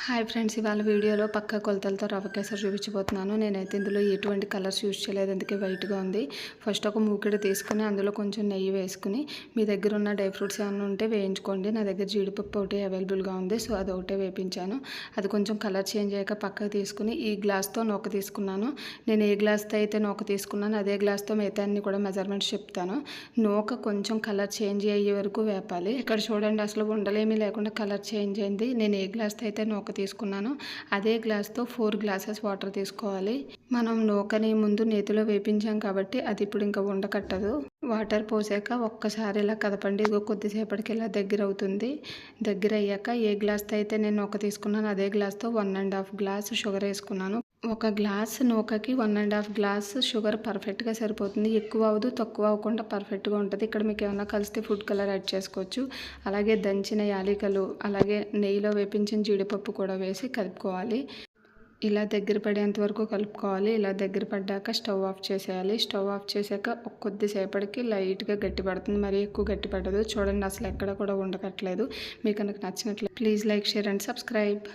Hi friends, ఇవాళ వీడియోలో పక్కా కొలతలతో రవ్వ కేసరి చూపించబోతున్నాను. నేనైతే ఇందులో ఎటువంటి కలర్స్ యూజ్ చేయలేదు, అందుకే వైట్గా ఉంది. ఫస్ట్ ఒక మూకిడి తీసుకుని అందులో కొంచెం నెయ్యి వేసుకుని మీ దగ్గర ఉన్న డ్రై ఫ్రూట్స్ ఏమైనా ఉంటే వేయించుకోండి. నా దగ్గర జీడిపప్పు ఒకటి అవైలబుల్గా ఉంది, సో అది ఒకటే వేయించాను. అది కొంచెం కలర్ చేంజ్ అయ్యాక పక్కకు తీసుకుని ఈ గ్లాస్తో నూక తీసుకున్నాను. నేను ఏ గ్లాస్తో అయితే నూక తీసుకున్నాను అదే గ్లాస్తో మిగతా అన్ని కూడా మెజర్మెంట్స్ చెప్తాను. నూక కొంచెం కలర్ చేంజ్ అయ్యే వరకు వేపాలి. ఇక్కడ చూడండి, అసలు ఉండలేమీ లేకుండా కలర్ చేంజ్ అయింది. నేను ఏ గ్లాస్తో అయితే నూక తీసుకున్నాను అదే గ్లాస్తో 4 గ్లాసెస్ వాటర్ తీసుకోవాలి. మనం నూకని ముందు నేతిలో వేపించాం కాబట్టి అది ఇప్పుడు ఇంకా ఉండకట్టదు. వాటర్ పోసాక ఒక్కసారి ఇలా కదపండి, కొద్దిసేపటికి ఇలా దగ్గర అవుతుంది. దగ్గర అయ్యాక ఏ గ్లాస్తో అయితే నేను నూక తీసుకున్నాను అదే గ్లాస్తో 1.5 గ్లాస్ షుగర్ వేసుకున్నాను. ఒక గ్లాస్ నూకకి 1.5 గ్లాస్ షుగర్ పర్ఫెక్ట్గా సరిపోతుంది. ఎక్కువ అవ్వదు, తక్కువ అవ్వకుండా పర్ఫెక్ట్గా ఉంటుంది. ఇక్కడ మీకు ఏమైనా కలిస్తే ఫుడ్ కలర్ యాడ్ చేసుకోవచ్చు. అలాగే దంచిన యాలకులు, అలాగే నెయ్యిలో వేపించిన జీడిపప్పు కూడా వేసి కలుపుకోవాలి. ఇలా దగ్గర పడేంత వరకు కలుపుకోవాలి. ఇలా దగ్గర పడ్డాక స్టవ్ ఆఫ్ చేసేయాలి. స్టవ్ ఆఫ్ చేశాక కొద్దిసేపటికి లైట్గా గట్టి పడుతుంది, మరీ ఎక్కువ గట్టి పడదు. చూడండి, అసలు ఎక్కడ కూడా ఉండకట్లేదు. మీకు కనుక నచ్చినట్లయితే please like, share and subscribe.